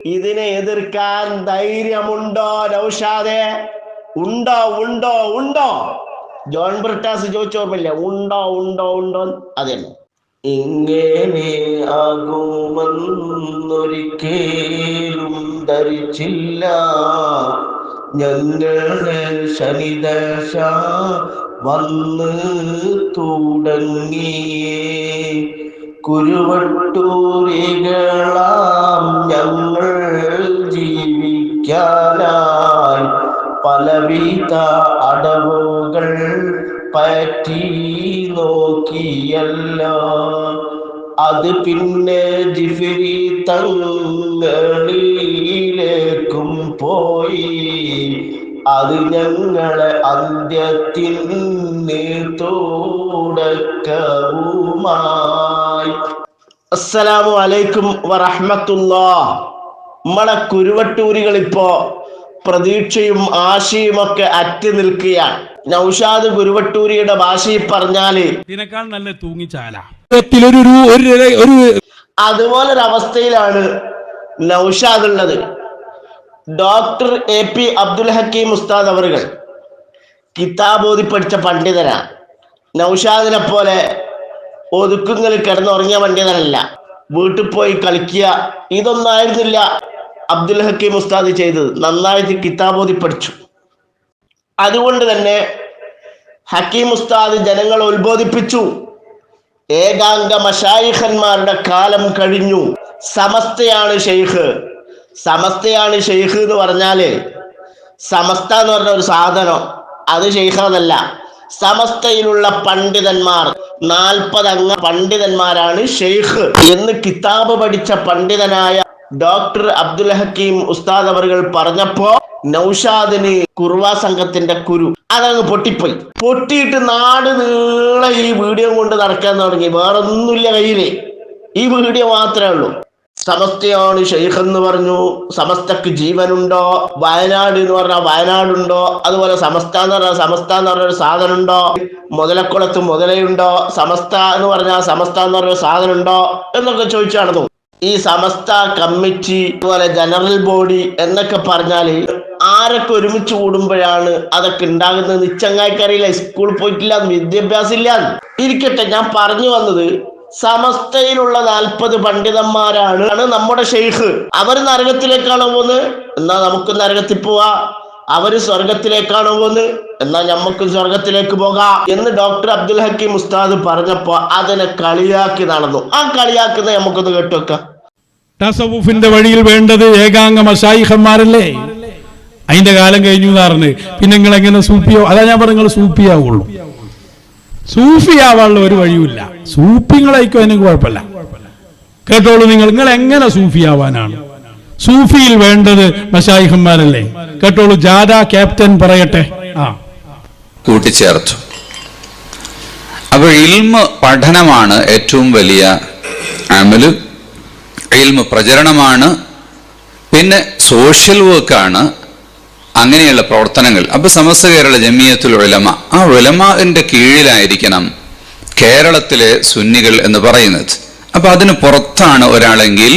ഇതിനെ എതിർക്കാൻ ധൈര്യമുണ്ടോ നൗഷാദെ? ഉണ്ടോ ഉണ്ടോ ഉണ്ടോ? ജോൺ ബ്രിട്ടാസ് ചോദിച്ചോർമ്മയില്ല, ഉണ്ടോ ഉണ്ടോ ഉണ്ടോ? അതന്നെ. ഇങ്ങനെ ആകുമെന്നൊരിക്കലും ധരിച്ചില്ല ഞങ്ങളുടെ ശനിദശ വന്ന് തുടങ്ങിയേ. കുരുവട്ടൂരികളാം ഞങ്ങൾ ജീവിക്കാനായി പലവിധ അടവുകൾ പറ്റി നോക്കിയല്ലോ. അത് പിന്നെ ജിഫിരി തങ്ങളിലേക്കും പോയി. അത് ഞങ്ങളെ അന്ത്യത്തിന് തുടക്കവുമായി. അസ്സലാമു അലൈക്കും വറഹ്മത്തുള്ളാഹ്. നമ്മളെ കുരുവട്ടൂരികൾ ഇപ്പോ പ്രതീക്ഷയും ആശയും ഒക്കെ അറ്റി നിൽക്കുകയാണ്. നൗഷാദ് കുരുവട്ടൂരിയുടെ ഭാഷയിൽ പറഞ്ഞാല് ഇതിനേക്കാൾ നല്ല തൂങ്ങിച്ചാല. അതുപോലൊരവസ്ഥയിലാണ് നൗഷാദ് ഉള്ളത്. ഡോക്ടർ AP അബ്ദുൽ ഹക്കീം ഉസ്താദ് അവറുകൾ കിതാബ് ഓതി പഠിച്ച പണ്ഡിതനാണ്. നൗഷാദിനെ പോലെ ഒതുക്കുങ്ങളിൽ കിടന്നുറങ്ങിയ പണ്ഡിതനല്ല. വീട്ടിൽ പോയി കളിക്കുക ഇതൊന്നായിരുന്നില്ല അബ്ദുൽ ഹക്കീം ഉസ്താദ് ചെയ്തത്. നന്നായിട്ട് കിതാബ് ഓതി പഠിച്ചു. അതുകൊണ്ട് തന്നെ ഹക്കീം ഉസ്താദ് ജനങ്ങളെ ഉത്ബോധിപ്പിച്ചു. ഏകാംഗ മശായിഖന്മാരുടെ കാലം കഴിഞ്ഞു. സമസ്തയാണ് ഷെയ്ഖ്. സമസ്തയാണ് ഷെയ്ഖ് എന്ന് പറഞ്ഞാല് സമസ്ത എന്ന് പറഞ്ഞ ഒരു സാധനം, അത് ഷെയ്ഖ് എന്നല്ല. സമസ്തയിലുള്ള പണ്ഡിതന്മാർ 40 അംഗ പണ്ഡിതന്മാരാണ് ഷെയ്ഖ് എന്ന് കിതാബ് പഠിച്ച പണ്ഡിതനായ ഡോക്ടർ അബ്ദുൽ ഹക്കീം ഉസ്താദ് അവറുകൾ പറഞ്ഞപ്പോ നൗഷാദിന് കുർവാ സംഘത്തിന്റെ കുരു അതങ്ങ് പൊട്ടിപ്പോയി. പൊട്ടിയിട്ട് നാട് നീളെ ഈ വീഡിയോ കൊണ്ട് നടക്കാൻ തുടങ്ങി. വേറൊന്നുമില്ല കയ്യില്, ഈ വീഡിയോ മാത്രമേ ഉള്ളൂ. സമസ്തയാണ് ഷെയ്ഖ് എന്ന് പറഞ്ഞു. സമസ്തക്ക് ജീവനുണ്ടോ? വയനാട് എന്ന് പറഞ്ഞാൽ വയനാടുണ്ടോ? അതുപോലെ സമസ്ത എന്ന് പറഞ്ഞ ഒരു സാധനം ഉണ്ടോ? മുതലക്കുളത്ത് മുതലയുണ്ടോ? സമസ്ത എന്ന് പറഞ്ഞാൽ സമസ്ത എന്ന് പറഞ്ഞ സാധനം ഉണ്ടോ എന്നൊക്കെ ചോദിച്ചു നടന്നു. ഈ സമസ്ത കമ്മിറ്റി അതുപോലെ ജനറൽ ബോഡി എന്നൊക്കെ പറഞ്ഞാല് ആരൊക്കെ ഒരുമിച്ച് കൂടുമ്പോഴാണ് അതൊക്കെ ഉണ്ടാകുന്നത് നിച്ചങ്ങായിക്കറിയില്ല. സ്കൂളിൽ പോയിട്ടില്ല, വിദ്യാഭ്യാസം ഇല്ല. ഇരിക്കട്ടെ, ഞാൻ പറഞ്ഞു വന്നത് സമസ്തയിലുള്ള 40 പണ്ഡിതന്മാരാണ് നമ്മുടെ ഷെയ്ഖ്. അവര് നരകത്തിലേക്കാണോ പോകുന്നത്? എന്നാ നമുക്ക് നരകത്തിൽ പോവാ. അവര് സ്വർഗത്തിലേക്കാണോ പോകുന്നത്? എന്നാ നമുക്ക് സ്വർഗത്തിലേക്ക് പോകാം എന്ന് ഡോക്ടർ അബ്ദുൽ ഹക്കീം ഉസ്താദ് പറഞ്ഞപ്പോ അതിനെ കളിയാക്കി നടന്നു. ആ കളിയാക്കുന്നത് നമുക്കൊന്ന് കേട്ടുവെക്കാം. തസവുഫിന്റെ വഴിയിൽ വേണ്ടത് ഏകാംഗ മശായിഖന്മാരല്ലേ? അതിന്റെ കാലം കഴിഞ്ഞു എന്ന് പിന്നെ നിങ്ങൾ എങ്ങനെ സൂഫിയോ? അതാ ഞാൻ പറഞ്ഞ നിങ്ങൾ സൂഫിയാവുള്ളൂ. സൂഫിയാവാനുള്ള ഒരു വഴിയുമില്ല. സൂഫിങ്ങളായിക്കോ, എനിക്ക് കുഴപ്പമില്ല. കേട്ടോളൂ, നിങ്ങൾ എങ്ങനെ സൂഫിയാവാനാണ്? സൂഫിയിൽ വേണ്ടത് മശായിഖന്മാരല്ലേ? കേട്ടോളൂ, ജാഥ ക്യാപ്റ്റൻ പറയട്ടെ. കൂട്ടിച്ചേർത്തു. അപ്പോൾ ഇൽമ് പഠനമാണ് ഏറ്റവും വലിയ അമല്. ഇൽമ് പ്രചരണമാണ്. പിന്നെ സോഷ്യൽ വർക്കാണ്, അങ്ങനെയുള്ള പ്രവർത്തനങ്ങൾ. അപ്പൊ സമസ്ത കേരള ജമിയത്തുൽ ഉലമ, ആ ഉലമാന്റെ കീഴിലായിരിക്കണം കേരളത്തിലെ സുന്നികൾ എന്ന് പറയുന്നത്. അപ്പൊ അതിന് പുറത്താണ് ഒരാളെങ്കിൽ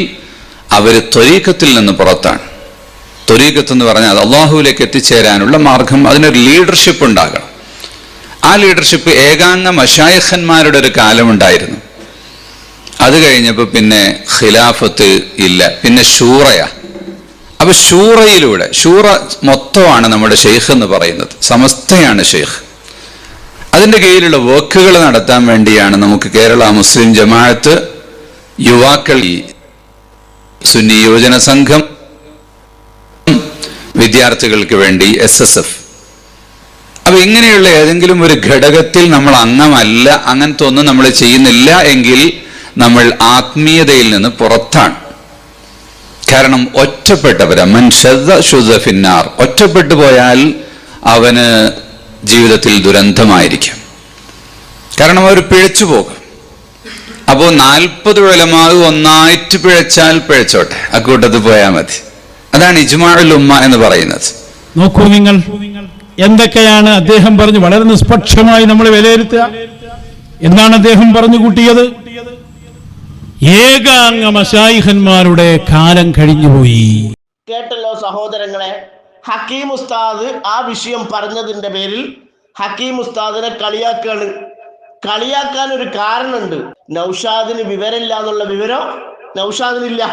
അവര് ത്വരീഖത്തിൽ നിന്ന് പുറത്താണ്. ത്വരീഖത്ത് എന്ന് പറഞ്ഞാൽ അള്ളാഹുവിലേക്ക് എത്തിച്ചേരാനുള്ള മാർഗം. അതിനൊരു ലീഡർഷിപ്പ് ഉണ്ടാകണം. ആ ലീഡർഷിപ്പ് ഏകാംഗ മശായിഖന്മാരുടെ ഒരു കാലമുണ്ടായിരുന്നു. അത് കഴിഞ്ഞപ്പോൾ പിന്നെ ഖിലാഫത്ത് ഇല്ല, പിന്നെ ഷൂറയാ. അപ്പൊ ഷൂറയിലൂടെ, ഷൂറ മൊത്തമാണ് നമ്മുടെ ഷെയ്ഖ് എന്ന് പറയുന്നത്. സമസ്തയാണ് ഷെയ്ഖ്. അതിൻ്റെ കീഴിലുള്ള വർക്കുകൾ നടത്താൻ വേണ്ടിയാണ് നമുക്ക് കേരള മുസ്ലിം ജമാഅത്ത്, യുവാക്കൾ, സുന്നി യുവജന സംഘം, വിദ്യാർത്ഥികൾക്ക് വേണ്ടി SSF. അപ്പൊ ഇങ്ങനെയുള്ള ഏതെങ്കിലും ഒരു ഘടകത്തിൽ നമ്മൾ അംഗമല്ല, അങ്ങനത്തെ ഒന്നും നമ്മൾ ചെയ്യുന്നില്ല എങ്കിൽ നമ്മൾ ആത്മീയതയിൽ നിന്ന് പുറത്താണ്. കാരണം ഒറ്റപ്പെട്ടവരാ. മൻ ശദ്ദ ശുദ്ദ ഫിന്നാർ. ഒറ്റപ്പെട്ടു പോയാൽ അവന് ജീവിതത്തിൽ ദുരന്തമായിരിക്കും. കാരണം അവർ പിഴച്ചു പോകും. അപ്പോൾ 40 ഉലമാവ് ഒന്നായിട്ട് പിഴച്ചാൽ പിഴച്ചോട്ടെ, അക്കൂട്ടത്തിൽ പോയാൽ മതി. അതാണ് ഇജ്മാഉൽ ഉമ്മ എന്ന് പറയുന്നത്. നോക്കൂ നിങ്ങൾ, എന്തൊക്കെയാണ് അദ്ദേഹം പറഞ്ഞു. വളരെ നിഷ്പക്ഷമായി നമ്മൾ വിലയിരുത്തുക. എന്താണ് അദ്ദേഹം പറഞ്ഞു കൂട്ടിയത്? ഏകാംഗ മശായിഖന്മാരുടെ കാലം കഴിഞ്ഞുപോയി. കേട്ടല്ലോ സഹോദരങ്ങളെ, ഹക്കീം ഉസ്താദ് ആ വിഷയം പറഞ്ഞതിന്റെ പേരിൽ ഹക്കീം ഉസ്താദിനെ കളിയാക്കാണ്. കളിയാക്കാൻ ഒരു കാരണമുണ്ട്. നൗഷാദിന് വിവരമില്ല എന്നുള്ള വിവരം നൗഷാദിനില്ല,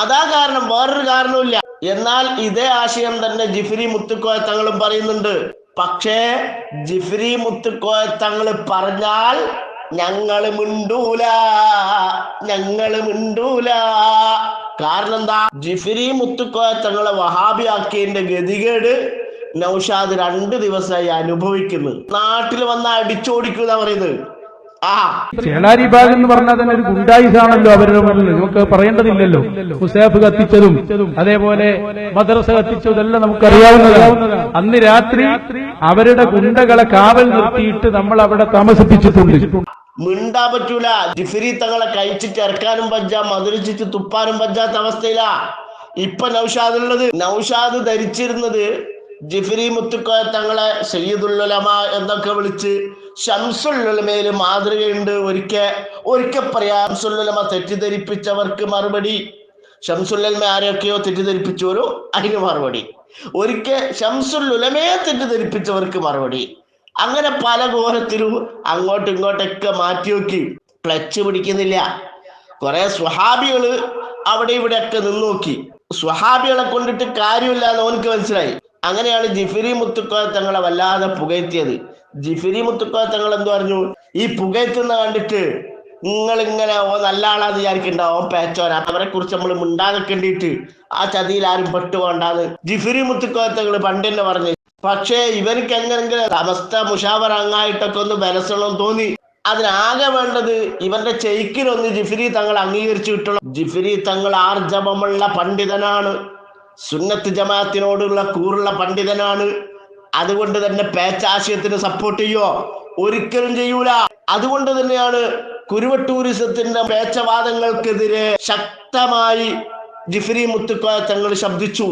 അതാ കാരണം, വേറൊരു കാരണവുമില്ല. എന്നാൽ ഇതേ ആശയം തന്നെ ജിഫ്രി മുത്തുക്കോയ തങ്ങളും പറയുന്നുണ്ട്. പക്ഷേ ജിഫ്രി മുത്തുക്കോയ തങ്ങൾ പറഞ്ഞാൽ ഞങ്ങള് മിണ്ടൂല. കാരണം എന്താ? ജിഫ്രി മുത്തുക്കോയ തങ്ങളെ വഹാബിയാക്കിയതിന്റെ ഗതികേട് നൗഷാദ് 2 ദിവസമായി അനുഭവിക്കുന്നു. നാട്ടിൽ വന്ന് അടിച്ചോടിക്കുന്ന പറയുന്നത്. ചേളാരി ബാഗ് എന്ന് പറഞ്ഞാൽ തന്നെ ഒരു ഗുണ്ടായിസാണല്ലോ അവരുടെ മുന്നിൽ, നമുക്ക് പറയേണ്ടതില്ലല്ലോ. മുസാഫ് കത്തിച്ചതും അതേപോലെ മദ്രസ കത്തിച്ചതെല്ലാം നമുക്കറിയാവുന്നതാണ്. അന്ന് രാത്രി അവരുടെ ഗുണ്ടകളെ കാവൽ നിർത്തിയിട്ട് നമ്മൾ അവിടെ താമസിപ്പിച്ചിട്ടുണ്ട്. മിണ്ടാ പറ്റൂല. ജിഫ്രി തങ്ങളെ കഴിച്ചിട്ട് ഇറക്കാനും പറ്റ, മധുരിച്ചിട്ട് തുപ്പാനും പറ്റാത്ത അവസ്ഥയിലാ ഇപ്പൊ നൗഷാദ് ഉള്ളത്. നൗഷാദ് ധരിച്ചിരുന്നത് ജിഫ്രി മുത്തുക്കോയ തങ്ങളെ സയ്യിദുൽ ഉലമ എന്നൊക്കെ വിളിച്ച് ശംസുൽ ഉലമയിൽ മാതൃകയുണ്ട്. ഒരിക്കൽ പറയാം, ശംസുൽ ഉലമ തെറ്റിദ്ധരിപ്പിച്ചവർക്ക് മറുപടി. ശംസുൽ ഉലമ ആരെയൊക്കെയോ തെറ്റിദ്ധരിപ്പിച്ചോരോ അതിന് മറുപടി. ഒരിക്കൽ ശംസുൽ ഉലമയെ തെറ്റിദ്ധരിപ്പിച്ചവർക്ക് മറുപടി. അങ്ങനെ പല ഘോരത്തിലും അങ്ങോട്ടും ഇങ്ങോട്ടൊക്കെ മാറ്റി നോക്കി. ക്ലച്ച് പിടിക്കുന്നില്ല. കുറെ സ്വഹാബികള് അവിടെ ഇവിടെയൊക്കെ നിന്ന് നോക്കി. സ്വഹാബികളെ കൊണ്ടിട്ട് കാര്യമില്ല എന്ന് ഓനക്ക് മനസ്സിലായി. അങ്ങനെയാണ് ജിഫ്രി മുത്തുക്കോയ തങ്ങളെ വല്ലാതെ പുകഴ്ത്തിയത്. ജിഫ്രി മുത്തുക്കോയ തങ്ങൾ എന്ത് പറഞ്ഞു? ഈ പുകഴ്ത്തുന്ന കണ്ടിട്ട് നിങ്ങൾ ഇങ്ങനെ നല്ല ആളാന്ന് വിചാരിക്കണ്ടാവും, പേച്ചോരാ, അവരെ കുറിച്ച് നമ്മൾ മിണ്ടാതെക്കേണ്ടിട്ട് ആ ചതിയിൽ ആരും പെട്ടുകൊണ്ടാന്ന് ജിഫ്രി മുത്തുക്കോയ തങ്ങൾ പണ്ട് തന്നെ പറഞ്ഞു. പക്ഷേ ഇവർക്ക് എങ്ങനെങ്കിലും അവസ്ഥ മുഷാവർ അങ്ങായിട്ടൊക്കെ ഒന്ന് ബലസണം തോന്നി. അതിനാകെ വേണ്ടത് ഇവന്റെ ചെയ്ക്കിനൊന്ന് ജിഫ്രി തങ്ങൾ അംഗീകരിച്ചു കിട്ടണം. ജിഫ്രി തങ്ങൾ ആർജവമുള്ള പണ്ഡിതനാണ്, സുന്നത്ത് ജമാഅത്തിനോടുള്ള കൂറുള്ള പണ്ഡിതനാണ്. അതുകൊണ്ട് തന്നെ പേച്ചാശയത്തിന് സപ്പോർട്ട് ചെയ്യോ? ഒരിക്കലും ചെയ്യൂല. അതുകൊണ്ട് തന്നെയാണ് കുരുവട്ടൂരിസത്തിന്റെ പേച്ചവാദങ്ങൾക്കെതിരെ ശക്തമായി ജിഫ്രി മുത്തുക്കോയ തങ്ങൾ ശബ്ദിച്ചു.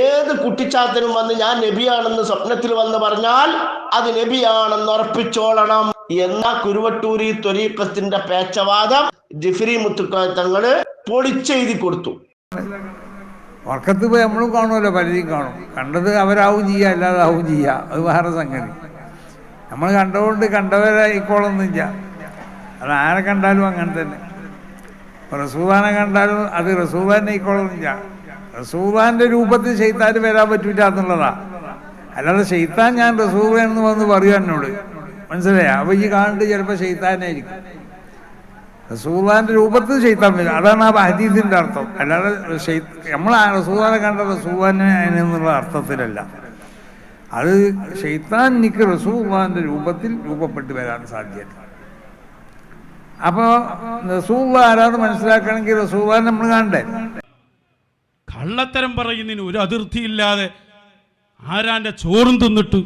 ഏത് കുട്ടിച്ചാത്തനും വന്ന് ഞാൻ നബിയാണെന്ന് സ്വപ്നത്തിൽ വന്ന് പറഞ്ഞാൽ അത് നബിയാണെന്ന് ഉറപ്പിച്ചോളണം എന്ന കുരുവട്ടൂരി ത്വരീഖത്തിന്റെ പേച്ചവാദം ജിഫ്രി മുത്തുക്കോയ തങ്ങള് പൊളിച്ചെഴുതി കൊടുത്തു. ഉറക്കത്ത് പോയി നമ്മളും കാണുമല്ലോ, പലരും കാണും. കണ്ടത് അവരാവും ചെയ്യുക, അല്ലാതാവും ചെയ്യുക, അത് വേറെ സംഗതി. നമ്മൾ കണ്ടതുകൊണ്ട് കണ്ടവരായിക്കോളൊന്നുമില്ല. അത് ആരെ കണ്ടാലും അങ്ങനെ തന്നെ. റസൂലാനെ കണ്ടാലും അത് റസൂലാനെ ആയിക്കോളൊന്നുമില്ല. റസൂലാന്റെ രൂപത്തിൽ ശൈത്താൻ വരാൻ പറ്റൂല എന്നുള്ളതാ. അല്ലാതെ ശൈത്താൻ ഞാൻ റസൂലെന്ന് വന്ന് പറയും എന്നോട്, മനസ്സിലായ? അപ്പൊ ഈ കാണുന്നത് ചിലപ്പോൾ ശൈത്താനായിരിക്കും. റസൂലാന്റെ രൂപത്തിൽ ശൈത്താൻ വരും, അതാണ് ആ ഹദീസിന്റെ അർത്ഥം. അല്ലാതെ നമ്മൾ റസൂലാനെ കണ്ട റസൂലാനെ എന്നുള്ള അർത്ഥത്തിലല്ല. അത് ശൈത്താൻ എനിക്ക് റസൂലാന്റെ രൂപത്തിൽ രൂപപ്പെട്ട് വരാൻ സാധ്യത. അപ്പൊ റസൂല ആരാന്ന് മനസ്സിലാക്കണമെങ്കിൽ റസൂലാനെ നമ്മൾ കാണണ്ടേ? കള്ളത്തരം പറയുന്നതിന് ഒരു അതിർത്തിയില്ലാതെ ആരാന്റെ ചോറും തിന്നിട്ട്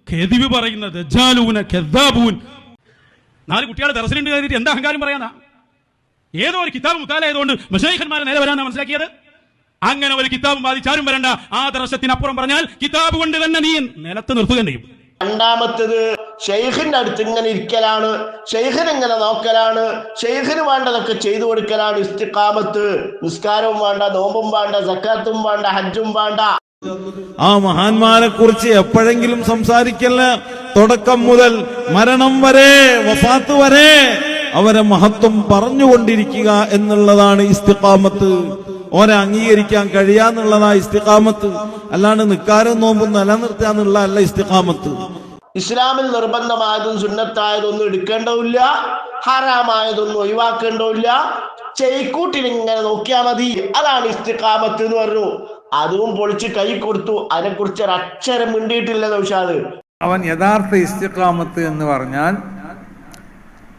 കെദിവ് പറയുന്ന ദജ്ജാലൂന കെദ്ദാബൂൻ 4 കുട്ടികളെ ദർശനമുണ്ട് കയറിയിട്ട് എന്താ അഹങ്കാരം പറയാനാ? ഏതോ ഒരു കിതാബ് മുത്താലായതുകൊണ്ട് മശായിഖന്മാരെ നേരെ വരാനാ മനസ്സിലാക്കിയത്. അങ്ങനെ ഒരു കിതാബും ബാധിച്ചാരും വരണ്ട. ആ ദർശനത്തിനപ്പുറം പറഞ്ഞാൽ കിതാബ് കൊണ്ട് തന്നെ നീ നിലത്ത് നിർത്തുക ചെയ്യും. രണ്ടാമത്തത് ഷെയ്ഖിന്റെ അടുത്ത് ഇങ്ങനെ ഇരിക്കലാണ്, ഷെയ്ഖിന് ഇങ്ങനെ നോക്കലാണ്, ഷെയ്ഖിന് വേണ്ടതൊക്കെ ചെയ്തു കൊടുക്കലാണ് ഇസ്തിഖാമത്ത്. നിസ്കാരവും വേണ്ട, നോമ്പും വേണ്ട, സക്കാത്തും വേണ്ട, ഹജ്ജും വേണ്ട. ആ മഹാന്മാരെ കുറിച്ച് എപ്പോഴെങ്കിലും സംസാരിക്കല്ല. തുടക്കം മുതൽ മരണം വരെ, വഫാത്ത് വരെ അവരെ മഹത്വം പറഞ്ഞുകൊണ്ടിരിക്കുക എന്നുള്ളതാണ് ഇസ്തിഖാമത്ത്. ഓനെ അംഗീകരിക്കാൻ കഴിയാന്നുള്ളതാ ഇസ്തിഖാമത്ത്. അല്ലാണ്ട് നിക്കാരും നോമ്പും നിലനിർത്താന്നുള്ള അല്ല ഇസ്തിഖാമത്ത്. ഇസ്ലാമിൽ നിർബന്ധമായതും സുന്നത്തായതൊന്നും എടുക്കേണ്ടതില്ല, ഹറാമായതൊന്നും ഒഴിവാക്കേണ്ടതില്ല. ചെയ്ക്കൂട്ടിൽ ഇങ്ങനെ നോക്കിയാൽ മതി, അതാണ് ഇസ്തിഖാമത്ത് എന്ന് പറഞ്ഞു. അതും പൊളിച്ച് കൈ കൊടുത്തു. അതിനെക്കുറിച്ച് ഒരു അക്ഷരം മിണ്ടിയിട്ടില്ല നൗഷാദ്. അവൻ യഥാർത്ഥ ഇസ്തിഖാമത്ത് എന്ന് പറഞ്ഞാൽ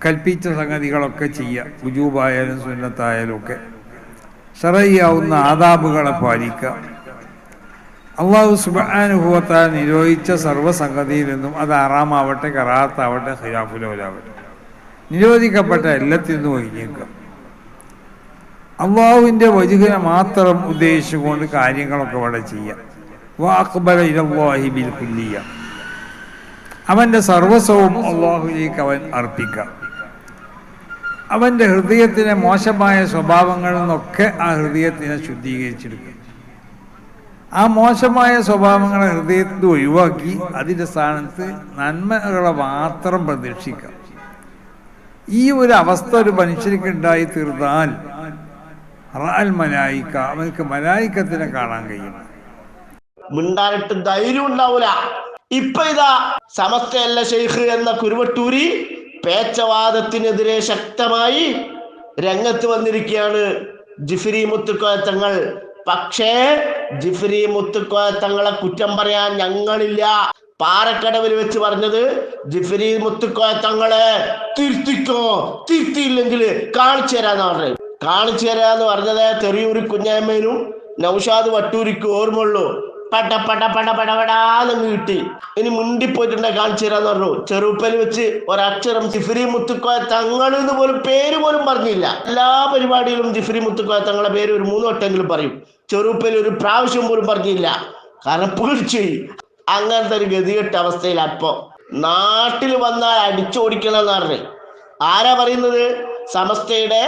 കൽപ്പിച്ച സംഗതികളൊക്കെ ചെയ്യുക, വുജൂബായാലും സുന്നത്തായാലും ഒക്കെ. ശറഈയാവുന്ന ആദാബുകളെ പാലിക്കുക. അല്ലാഹു സുബ്ഹാനഹു വ തആല നിരോധിച്ച സർവ്വസംഗതിയിൽ നിന്നും, അത് ഹറാമാവട്ടെ, കറാഹത്താവട്ടെ, ഖിലാഫുൽ ഔലാവട്ടെ, നിരോധിക്കപ്പെട്ട എല്ലാത്തിൽ നിന്നും ഒഴിഞ്ഞേക്കുക. അള്ളാഹുവിൻ്റെ വജ്ഹിനെ മാത്രം ഉദ്ദേശിച്ചുകൊണ്ട് കാര്യങ്ങളൊക്കെ ഇവിടെ ചെയ്യുക. വഅഖ്ബല ഇലല്ലാഹി ബിൽ കുല്ലിയ, അവൻ്റെ സർവസ്വവും അള്ളാഹുവിലേക്ക് അവൻ അർപ്പിക്കുക. അവൻ്റെ ഹൃദയത്തിലെ മോശമായ സ്വഭാവങ്ങളിൽ നിന്നൊക്കെ ആ ഹൃദയത്തിനെ ശുദ്ധീകരിച്ചെടുക്കും. ആ മോശമായ സ്വഭാവങ്ങളെ ഹൃദയത്തിൽ ഒഴിവാക്കി അതിൻ്റെ സ്ഥാനത്ത് നന്മകളെ മാത്രം പ്രതീക്ഷിക്കാം. ഈ ഒരു അവസ്ഥ ഒരു മനുഷ്യർക്ക് ഉണ്ടായി തീർന്നാൽ റാൽ മലായിക്ക, അവർക്ക് മലായിക്കത്തിനെ കാണാൻ കഴിയും. മിണ്ടാനിട്ട് ധൈര്യം ഉണ്ടാവൂല. ഇപ്പൊ ഇതാ സമസ്തയല്ല ഷെയ്ഖ് എന്ന കുരുവട്ടൂരി പേച്ചവാദത്തിനെതിരെ ശക്തമായി രംഗത്ത് വന്നിരിക്കുകയാണ് ജിഫ്രി മുത്തുക്കോയ തങ്ങൾ. പക്ഷേ ജിഫ്രി മുത്തുക്കോയ തങ്ങളെ കുറ്റം പറയാൻ ഞങ്ങളില്ല. പാറക്കടവിൽ വെച്ച് പറഞ്ഞത് ജിഫ്രി മുത്തുക്കോയ തങ്ങളെ തിരുത്തിക്കോ, തിരുത്തിയില്ലെങ്കിൽ കാണിച്ചു തരാന്ന് പറഞ്ഞത്. കാണിച്ചു തരാന്ന് പറഞ്ഞത് തെറിയൂരി കുഞ്ഞാമ്മേനും നൗഷാദ് വട്ടൂരിക്കും ഓർമ്മയുള്ളൂ. പട പട പട പടപടാന്ന് കിട്ടി. ഇനി മുണ്ടിപ്പോയിട്ടുണ്ടെ കാണിച്ചു തരാന്ന് പറഞ്ഞു. ചെറുപ്പയിൽ വെച്ച് ഒരക്ഷരം ജിഫ്രി മുത്തുക്കോയ തങ്ങൾ എന്ന് പോലും പേര് പോലും പറഞ്ഞില്ല. എല്ലാ പരിപാടിയിലും ജിഫ്രി മുത്തുക്കോയ തങ്ങളെ പേര് ഒരു 3 വട്ടെങ്കിലും പറയും. ചെറുപ്പയിൽ ഒരു പ്രാവശ്യം പോലും പറഞ്ഞില്ല. കാരണം പേടിച്ചു. അങ്ങനത്തെ ഒരു ഗതികെട്ട അവസ്ഥയിൽ അപ്പോ നാട്ടിൽ വന്നാൽ അടിച്ചോടിക്കണം എന്ന് പറഞ്ഞു. ആരാ പറയുന്നത്? സമസ്തയുടെ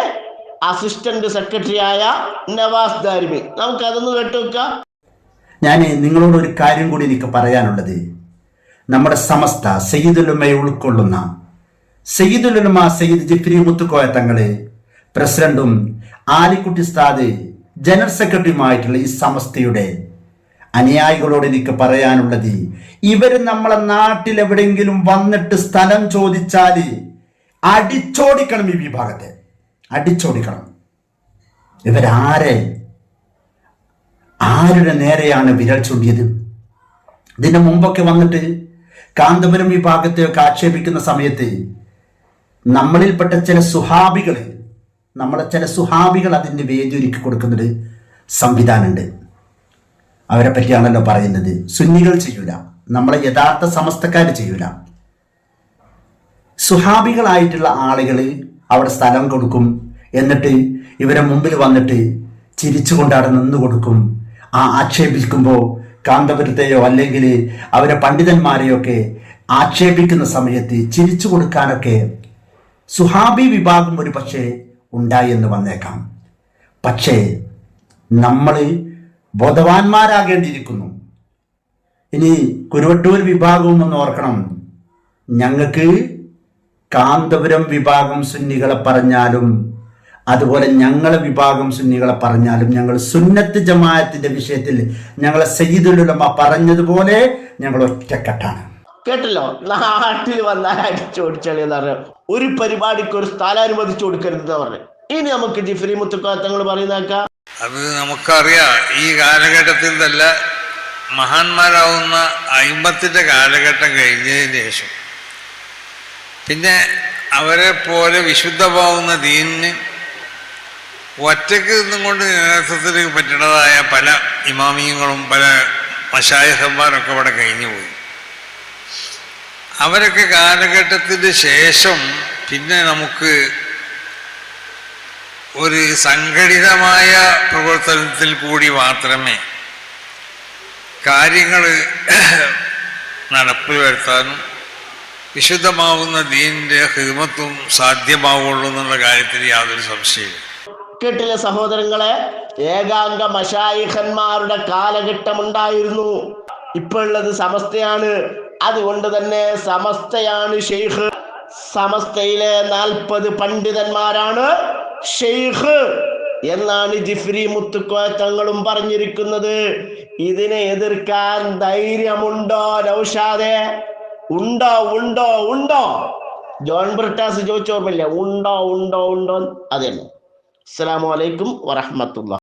അസിസ്റ്റന്റ് സെക്രട്ടറി ആയ നവാസ് ദാരിമി. നമുക്ക് അതൊന്ന് കേട്ടുവെക്കാം. ഞാൻ നിങ്ങളോട് ഒരു കാര്യം കൂടി എനിക്ക് പറയാനുള്ളത്, നമ്മുടെ സമസ്ത സയ്യിദുലുമയെ ഉൾക്കൊള്ളുന്ന സയ്യിദുലുലമ സയ്യിദ് ജിഫ്രി മുത്തുക്കോയ തങ്ങള് പ്രസിഡന്റും ആലിക്കുട്ടി ഉസ്താദ് ജനറൽ സെക്രട്ടറിയുമായിട്ടുള്ള ഈ സമസ്തയുടെ അനുയായികളോട് എനിക്ക് പറയാനുള്ളത്, ഇവര് നമ്മളെ നാട്ടിൽ എവിടെയെങ്കിലും വന്നിട്ട് സ്ഥലം ചോദിച്ചാല് അടിച്ചോടിക്കണം. ഈ വിഭാഗത്തെ അടിച്ചോടിക്കണം. ആരുടെ നേരെയാണ് വിരൽ ചൂണ്ടിയത്? ഇതിന് മുമ്പൊക്കെ വന്നിട്ട് കാന്തപുരം വിഭാഗത്തെയൊക്കെ ആക്ഷേപിക്കുന്ന സമയത്ത് നമ്മളിൽപ്പെട്ട ചില സുഹാബികൾ അതിൻ്റെ വേദി ഒരുക്കി കൊടുക്കുന്നൊരു സംവിധാനമുണ്ട്. അവരെ പറ്റിയാണല്ലോ പറയുന്നത്. സുന്നികൾ ചെയ്യൂല, നമ്മളെ യഥാർത്ഥ സമസ്തക്കാർ ചെയ്യൂല. സുഹാബികളായിട്ടുള്ള ആളുകൾ അവിടെ സ്ഥലം കൊടുക്കും. എന്നിട്ട് ഇവരെ മുമ്പിൽ വന്നിട്ട് ചിരിച്ചുകൊണ്ട് അവിടെ നിന്ന് കൊടുക്കും. ആക്ഷേപിക്കുമ്പോൾ കാന്തപുരത്തെയോ അല്ലെങ്കിൽ അവരെ പണ്ഡിതന്മാരെയൊക്കെ ആക്ഷേപിക്കുന്ന സമയത്ത് ചിരിച്ചു കൊടുക്കാനൊക്കെ സുഹാബി വിഭാഗം ഒരു പക്ഷേ ഉണ്ടായി എന്ന് വന്നേക്കാം. പക്ഷേ നമ്മൾ ബോധവാന്മാരാകേണ്ടിയിരിക്കുന്നു. ഇനി കുരുവട്ടൂർ വിഭാഗവും ഒന്ന് ഓർക്കണം. ഞങ്ങൾക്ക് കാന്തപുരം വിഭാഗം സുന്നികളെ പറഞ്ഞാലും അതുപോലെ ഞങ്ങളെ വിഭാഗം സുന്നികളെ പറഞ്ഞാലും ഞങ്ങൾ സുന്നത്ത് ജമാഅത്തിന്റെ വിഷയത്തിൽ ഞങ്ങളെ സയ്യിദുലുലമ പറഞ്ഞതുപോലെ ഞങ്ങൾ ഒറ്റക്കെട്ടാണ്. കേട്ടല്ലോ, നാട്ടിൽ വന്നാൽ അടിച്ചോടിച്ചളിയെന്ന് പറഞ്ഞു. ഒരു പരിപാടിക്ക് ഒരു സ്ഥലം അനുവദിച്ചു കൊടുക്കരുതെന്ന് പറഞ്ഞു. ഇനി നമുക്ക് ജിഫ്രി മുത്തുക്കോയ തങ്ങൾ പറയുന്നേക്കാം. അത് നമുക്കറിയാം. ഈ കാലഘട്ടത്തിൽ തന്നെ മഹാന്മാരാവുന്ന അയിമ്പത്തിൻ്റെ കാലഘട്ടം കഴിഞ്ഞതിന് ശേഷം പിന്നെ അവരെ പോലെ വിശുദ്ധമാവുന്ന ദീനിന് ഒറ്റയ്ക്ക് നിന്നും കൊണ്ട് നേതൃത്വത്തിന് പറ്റുന്നതായ പല ഇമാമിയങ്ങളും പല മശായിഖന്മാരൊക്കെ ഇവിടെ കഴിഞ്ഞു പോയി. അവരൊക്കെ കാലഘട്ടത്തിന് ശേഷം പിന്നെ നമുക്ക് ഒരു സംഘടിതമായ പ്രവർത്തനത്തിൽ കൂടി മാത്രമേ കാര്യങ്ങൾ നടപ്പിൽ വരുത്താനും വിശുദ്ധമാവുന്ന ദീനിൻ്റെ ഹിദ്മത്തും സാധ്യമാവുള്ളൂ എന്നുള്ള കാര്യത്തിൽ യാതൊരു സംശയമില്ല. കേട്ടില്ല സഹോദരങ്ങളെ, ഏകാംഗ മശായിഖന്മാരുടെ കാലഘട്ടം ഉണ്ടായിരുന്നു. ഇപ്പോൾ ഉള്ളത് സമസ്തയാണ്. അതുകൊണ്ട് തന്നെ സമസ്തയാണ് ഷെയ്ഖ്. സമസ്തയിലെ 40 പണ്ഡിതന്മാരാണ് ഷെയ്ഖ് എന്നാണ് ജിഫ്രി മുത്തുക്കോയ തങ്ങളും പറഞ്ഞിരിക്കുന്നത്. ഇതിനെ എതിർക്കാൻ ധൈര്യമുണ്ടോ നൗഷാദേ? ഉണ്ടോ? ജോൺ ബ്രിട്ടാസ് ചോദിച്ചോർമ്മയില്ലേ? ഉണ്ടോ? അതെ. അസ്സലാമു അലൈക്കും വറഹ്മത്തുള്ളാഹി.